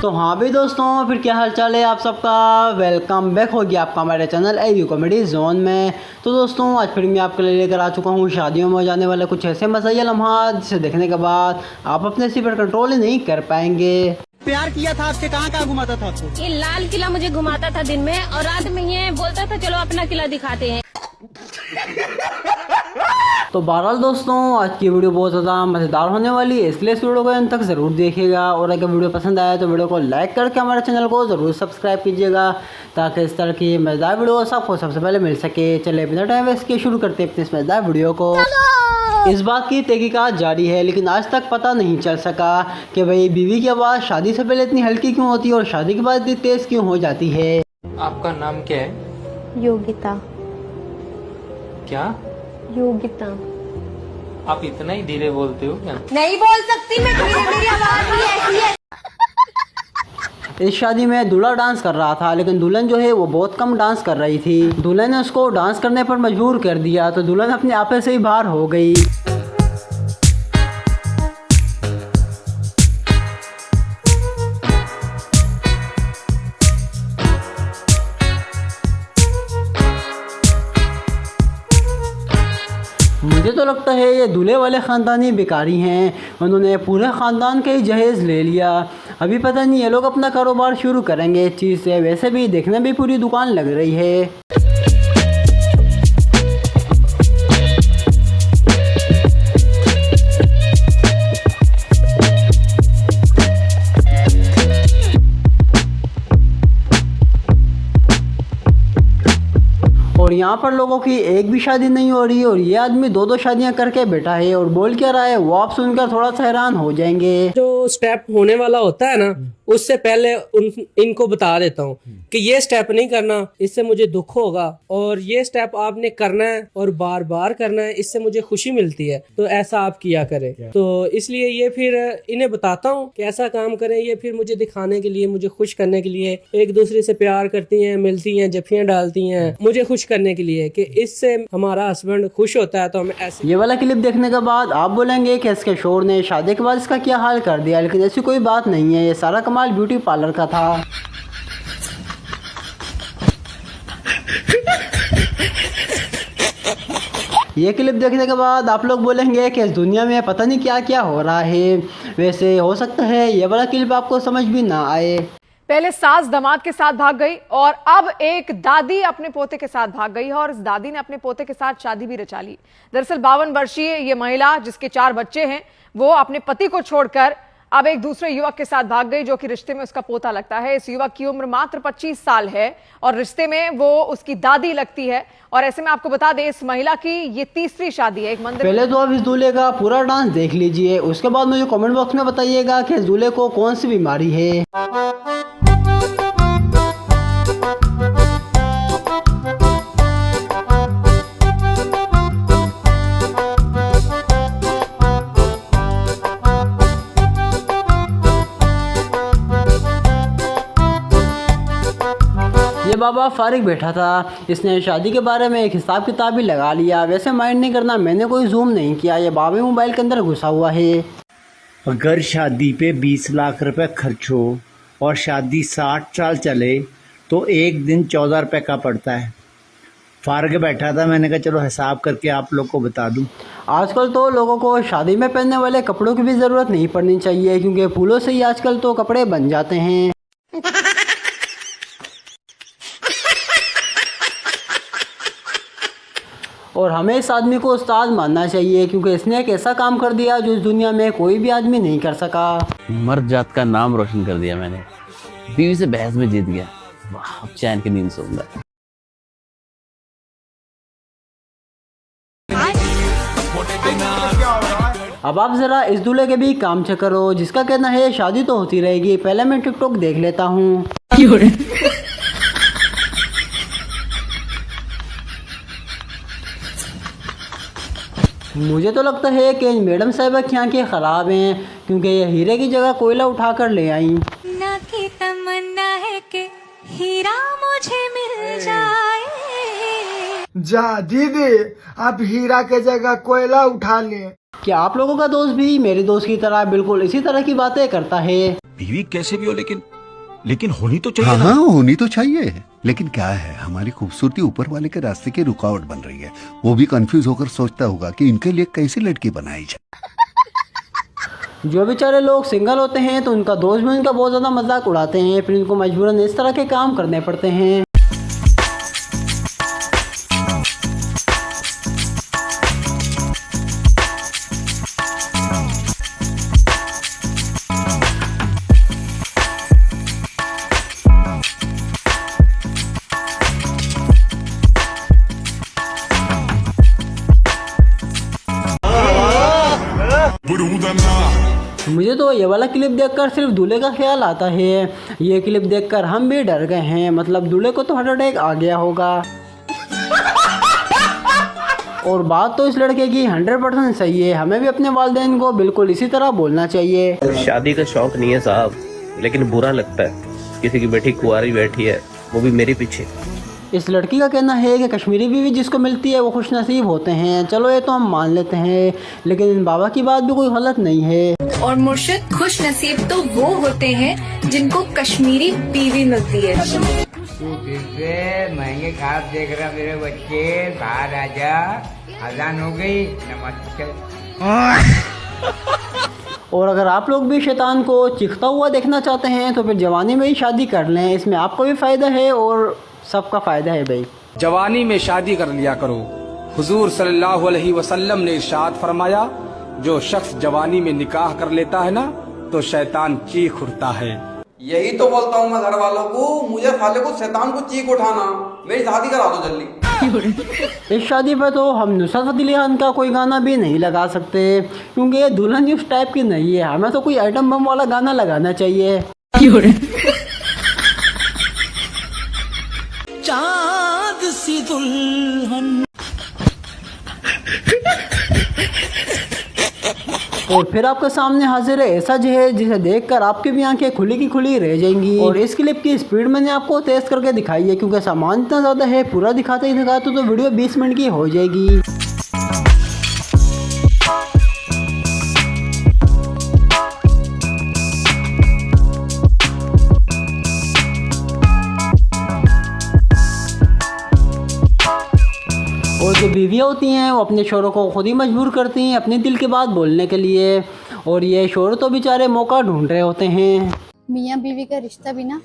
तो हाँ भी दोस्तों, फिर क्या हाल चाल है आप सबका। वेलकम बैक हो गया आपका हमारे चैनल ए व्यू कॉमेडी जोन में। तो दोस्तों आज फिर मैं आपके लिए लेकर आ चुका हूँ शादियों में हो जाने वाले कुछ ऐसे मज़ाहिया लम्हात जिसे देखने के बाद आप अपने सिर पर कंट्रोल ही नहीं कर पाएंगे। प्यार किया था आपसे, कहाँ कहाँ घुमाता था आपको? ये लाल किला मुझे घुमाता था दिन में, और रात में ये बोलता था चलो अपना किला दिखाते हैं। तो बहरहाल दोस्तों आज की वीडियो बहुत ज़्यादा मज़ेदार होने वाली है, इसलिए इस वीडियो को अंत तक ज़रूर देखिएगा। और अगर वीडियो पसंद आया तो वीडियो को लाइक करके हमारे चैनल को ज़रूर सब्सक्राइब कीजिएगा, ताकि इस तरह की मज़ेदार वीडियो सबको सबसे पहले मिल सके। चलिए बिना टाइम वेस्ट के शुरू करते हैं अपनी इस मज़ेदार वीडियो को। इस बात की तहकीकात जारी है, लेकिन आज तक पता नहीं चल सका कि भाई बीवी की आवाज़ शादी से पहले इतनी हल्की क्यों होती है और शादी के बाद इतनी तेज़ क्यों हो जाती है। आपका नाम क्या है? योगिता। क्या? योगिता। आप इतना ही धीरे बोलते हो क्या? नहीं बोल सकती मैं धीरे, मेरी आवाज ही ऐसी है। इस शादी में दूल्हा डांस कर रहा था, लेकिन दुल्हन जो है वो बहुत कम डांस कर रही थी। दुल्हन ने उसको डांस करने पर मजबूर कर दिया, तो दुल्हन अपने आपे से ही बाहर हो गई। मुझे तो लगता है ये दूल्हे वाले ख़ानदानी बेकारी हैं, उन्होंने पूरे ख़ानदान का ही जहेज़ ले लिया। अभी पता नहीं ये लोग अपना कारोबार शुरू करेंगे इस चीज़ से। वैसे भी देखने में पूरी दुकान लग रही है। और यहाँ पर लोगों की एक भी शादी नहीं हो रही है और ये आदमी दो शादियाँ करके बैठा है और बोल क्या रहा है वो आप सुनकर थोड़ा सा हैरान हो जाएंगे। जो स्टेप होने वाला होता है ना, उससे पहले इनको बता देता हूँ कि ये स्टेप नहीं करना, इससे मुझे दुख होगा, और ये स्टेप आपने करना है और बार बार करना है, इससे मुझे खुशी मिलती है, तो ऐसा आप किया करें। तो इसलिए ये फिर इन्हें बताता हूँ कि ऐसा काम करें। ये फिर मुझे दिखाने के लिए, मुझे खुश करने के लिए एक दूसरे से प्यार करती हैं, मिलती हैं, जफियाँ डालती हैं, मुझे खुश करने के लिए कि इससे हमारा हस्बैंड खुश होता है। तो हमें ऐसे। ये वाला क्लिप देखने के बाद आप बोलेंगे कि इसके शोर ने शादी के बाद इसका क्या हाल कर दिया, लेकिन ऐसी कोई बात नहीं है। ये सारा कमाल ब्यूटी पार्लर का था। ये क्लिप देखने के बाद आप लोग बोलेंगे कि इस दुनिया में पता नहीं क्या क्या हो रहा है। वैसे हो सकता है ये वाला क्लिप आपको समझ भी ना आए। पहले सास दामाद के साथ भाग गई और अब एक दादी अपने पोते के साथ भाग गई है, और इस दादी ने अपने पोते के साथ शादी भी रचा ली। दरअसल 52 वर्षीय ये महिला, जिसके 4 बच्चे हैं, वो अपने पति को छोड़कर अब एक दूसरे युवक के साथ भाग गई, जो कि रिश्ते में उसका पोता लगता है। इस युवक की उम्र मात्र 25 साल है और रिश्ते में वो उसकी दादी लगती है। और ऐसे में आपको बता दें, इस महिला की ये तीसरी शादी है। एक मंदिर। पहले तो आप इस दूल्हे का पूरा डांस देख लीजिए, उसके बाद मुझे कमेंट बॉक्स में बताइएगा कि इस दूल्हे को कौन सी बीमारी है। ये बाबा फारिग बैठा था, इसने शादी के बारे में एक हिसाब किताब भी लगा लिया। वैसे माइंड नहीं करना, मैंने कोई जूम नहीं किया, ये बाबा मोबाइल के अंदर घुसा हुआ है। अगर शादी पे 20 लाख रुपए खर्च हो और शादी 60 साल चले तो एक दिन 14 रुपए का पड़ता है। फारिग बैठा था, मैंने कहा चलो हिसाब करके आप लोग को बता दूं। आजकल तो लोगों को शादी में पहनने वाले कपड़ों की भी ज़रूरत नहीं पड़नी चाहिए, क्योंकि फूलों से ही आजकल तो कपड़े बन जाते हैं। और हमें इस आदमी को उस्ताद मानना चाहिए, क्योंकि इसने एक ऐसा काम कर दिया जो इस दुनिया में कोई भी आदमी नहीं कर सका। मर्द जात का नाम रोशन कर दिया मैंने, बीवी से बहस में जीत गया। वाह, चैन की नींद सोऊंगा। अब आप जरा इस दूल्हे के भी काम चेक करो, जिसका कहना है शादी तो होती रहेगी। पहले मैं टिकटॉक देख लेता हूँ। मुझे तो लगता है कि मैडम साहिबा की आंखें ख़राब हैं, क्योंकि ये हीरे की जगह कोयला उठाकर ले आई। ना की तमन्ना है कि हीरा मुझे मिल जाए। जा दीदी, आप हीरा के जगह कोयला उठा लें। क्या आप लोगों का दोस्त भी मेरे दोस्त की तरह बिल्कुल इसी तरह की बातें करता है? बीवी कैसे भी हो, लेकिन लेकिन होनी तो चाहिए। हाँ, होनी तो चाहिए, लेकिन क्या है, हमारी खूबसूरती ऊपर वाले के रास्ते की रुकावट बन रही है। वो भी कंफ्यूज होकर सोचता होगा कि इनके लिए कैसी लड़की बनाई जाए। जो बेचारे लोग सिंगल होते हैं तो उनका दोस्त भी उनका बहुत ज़्यादा मजाक उड़ाते हैं, फिर उनको मजबूरन इस तरह के काम करने पड़ते हैं। मुझे तो ये वाला क्लिप देखकर सिर्फ दूल्हे का ख्याल आता है। ये क्लिप देखकर हम भी डर गए हैं, मतलब दूल्हे को तो हार्ट अटैक आ गया होगा। और बात तो इस लड़के की 100% सही है, हमें भी अपने वालिदैन को बिल्कुल इसी तरह बोलना चाहिए। शादी का शौक नहीं है साहब, लेकिन बुरा लगता है किसी की बेटी कुंवारी बैठी है, वो भी मेरे पीछे। इस लड़की का कहना है कि कश्मीरी बीवी जिसको मिलती है वो खुश नसीब होते हैं। चलो ये तो हम मान लेते हैं, लेकिन इन बाबा की बात भी कोई गलत नहीं है। और मुर्शिद, खुश नसीब तो वो होते हैं जिनको कश्मीरी बीवी मिलती है। महंगे खाब देख रहा मेरे बच्चे, बाहर आजा, अजान हो गई, नमस्ते। और अगर आप लोग भी शैतान को चिखता हुआ देखना चाहते हैं तो फिर जवानी में ही शादी कर लें, इसमें आपको भी फ़ायदा है और सबका फ़ायदा है भाई। जवानी में शादी कर लिया करो। हुजूर सल्लल्लाहु अलैहि वसल्लम ने इरशाद फरमाया, जो शख्स जवानी में निकाह कर लेता है ना तो शैतान चीख उठता है। यही तो बोलता हूँ मैं घर वालों को, मुझे खाले को शैतान को चीख उठाना, मेरी शादी करा दो जल्दी। इस शादी पर तो हम नुसरत फतेह अली खान का कोई गाना भी नहीं लगा सकते, क्योंकि ये दुल्हन उस टाइप की नहीं है। हमें तो कोई आइटम बम वाला गाना लगाना चाहिए। चाँद सी दुल्हन। और फिर आपके सामने हाजिर है ऐसा जहेज जिसे देखकर आपकी भी आंखें खुली की खुली रह जाएंगी। और इस क्लिप की स्पीड मैंने आपको तेज करके दिखाई है, क्योंकि सामान इतना ज़्यादा है, पूरा दिखाते ही दिखाते तो वीडियो 20 मिनट की हो जाएगी। और जो बीवियाँ होती हैं वो अपने शोहरों को खुद ही मजबूर करती हैं अपने दिल की बात बोलने के लिए, और ये शोहर तो बेचारे मौका ढूंढ रहे होते हैं। मियाँ बीवी का रिश्ता भी ना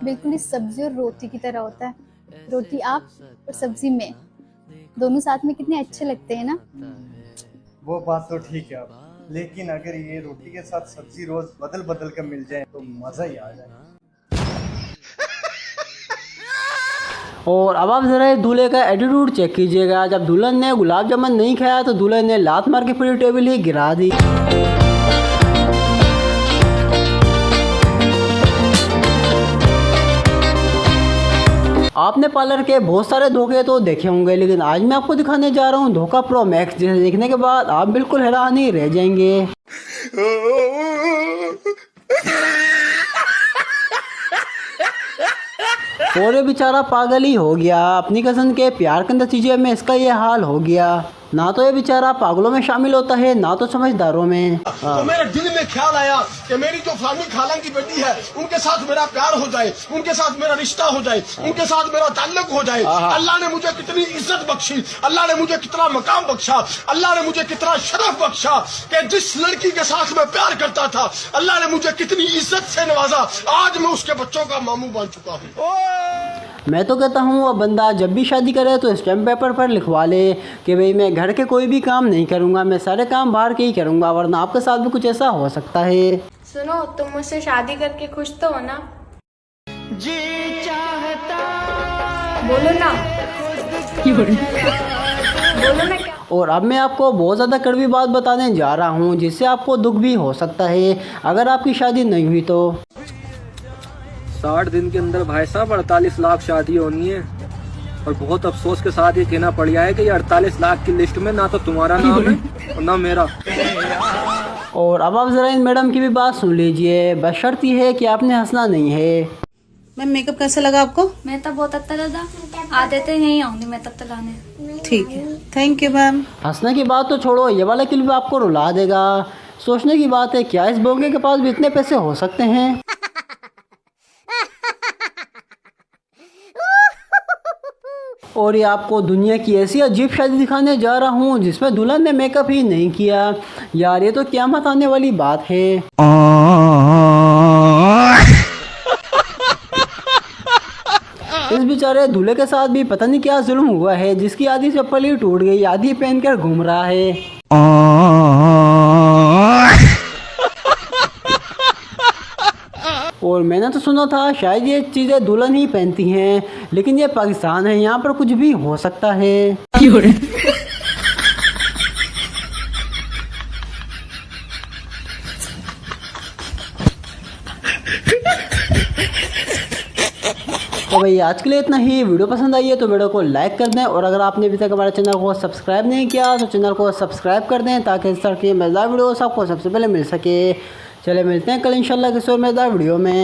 बिल्कुल ही सब्जी और रोटी की तरह होता है। रोटी आप और सब्जी में, दोनों साथ में कितने अच्छे लगते हैं ना। वो बात तो ठीक है, लेकिन अगर ये रोटी के साथ सब्जी रोज बदल बदल कर मिल जाए तो मजा ही आ जाए। और अब आप ज़रा दूल्हे का एटीट्यूड चेक कीजिएगा। जब दुल्हन ने गुलाब जामुन नहीं खाया तो दुल्हन ने लात मार के पूरी टेबल ही गिरा दी। आपने पार्लर के बहुत सारे धोखे तो देखे होंगे, लेकिन आज मैं आपको दिखाने जा रहा हूँ धोखा प्रो मैक्स, जिसे देखने के बाद आप बिल्कुल हैरान ही रह जाएंगे। और ये बेचारा पागल ही हो गया, अपनी कज़न के प्यार के नतीजे में इसका ये हाल हो गया। ना तो ये बेचारा पागलों में शामिल होता है, ना तो समझदारों में। तो मेरे दिल में ख्याल आया कि मेरी जो फामी खाला की बेटी है उनके साथ मेरा प्यार हो जाए, उनके साथ मेरा रिश्ता हो जाए, उनके साथ मेरा ताल्लुक हो जाए। अल्लाह ने मुझे कितनी इज्जत बख्शी, अल्लाह ने मुझे कितना मकाम बख्शा, अल्लाह ने मुझे कितना शरफ बख्शा कि जिस लड़की के साथ मैं प्यार करता था अल्लाह ने मुझे कितनी इज्जत से नवाजा। आज मैं उसके बच्चों का मामू बन चुका हूँ। मैं तो कहता हूँ वो बंदा जब भी शादी करे तो स्टैम्प पेपर पर लिखवा ले कि भाई मैं घर के कोई भी काम नहीं करूँगा, मैं सारे काम बाहर के ही करूँगा, वरना आपके साथ भी कुछ ऐसा हो सकता है। सुनो, तुम मुझसे शादी करके खुश तो हो ना? जी चाहता बोलो ना। बोलो ना क्या? और अब मैं आपको बहुत ज़्यादा कड़वी बात बताने जा रहा हूँ, जिससे आपको दुख भी हो सकता है अगर आपकी शादी नहीं हुई तो। 60 दिन के अंदर भाई साहब 48 लाख शादी होनी है, और बहुत अफसोस के साथ ये कहना पड़ गया है कि ये 48 लाख की लिस्ट में ना तो तुम्हारा नाम है और ना मेरा। और अब आप ज़रा इन मैडम की भी बात सुन लीजिए, बस शर्त ये है कि आपने हंसना नहीं है। मैम मेकअप कैसा लगा आपको? मैं तो बहुत अच्छा लगा, आते थे यहीं आऊंगी मैं तब तक लाने। ठीक है, थैंक यू मैम। हंसने की बात तो छोड़ो, ये वाला क्लिप आपको रुला देगा। सोचने की बात है क्या इस बोंगे के पास भी इतने पैसे हो सकते हैं? और ये आपको दुनिया की ऐसी अजीब शादी दिखाने जा रहा हूँ जिसमें दुल्हन ने मेकअप ही नहीं किया। यार ये तो क़यामत आने वाली बात है। इस बेचारे दूल्हे के साथ भी पता नहीं क्या जुल्म हुआ है, जिसकी आधी चप्पल ही टूट गई, आधी पहनकर घूम रहा है। और मैंने तो सुना था शायद ये चीज़ें दुल्हन ही पहनती हैं, लेकिन ये पाकिस्तान है, यहाँ पर कुछ भी हो सकता है। तो भाई आज के लिए इतना ही। वीडियो पसंद आई है तो वीडियो को लाइक कर दें, और अगर आपने अभी तक हमारे चैनल को सब्सक्राइब नहीं किया तो चैनल को सब्सक्राइब कर दें, ताकि इस तरह की मज़ेदार वीडियोस आपको सबसे पहले मिल सके। चले मिलते हैं कल इंशाल्लाह किसी और मज़ेदार वीडियो में।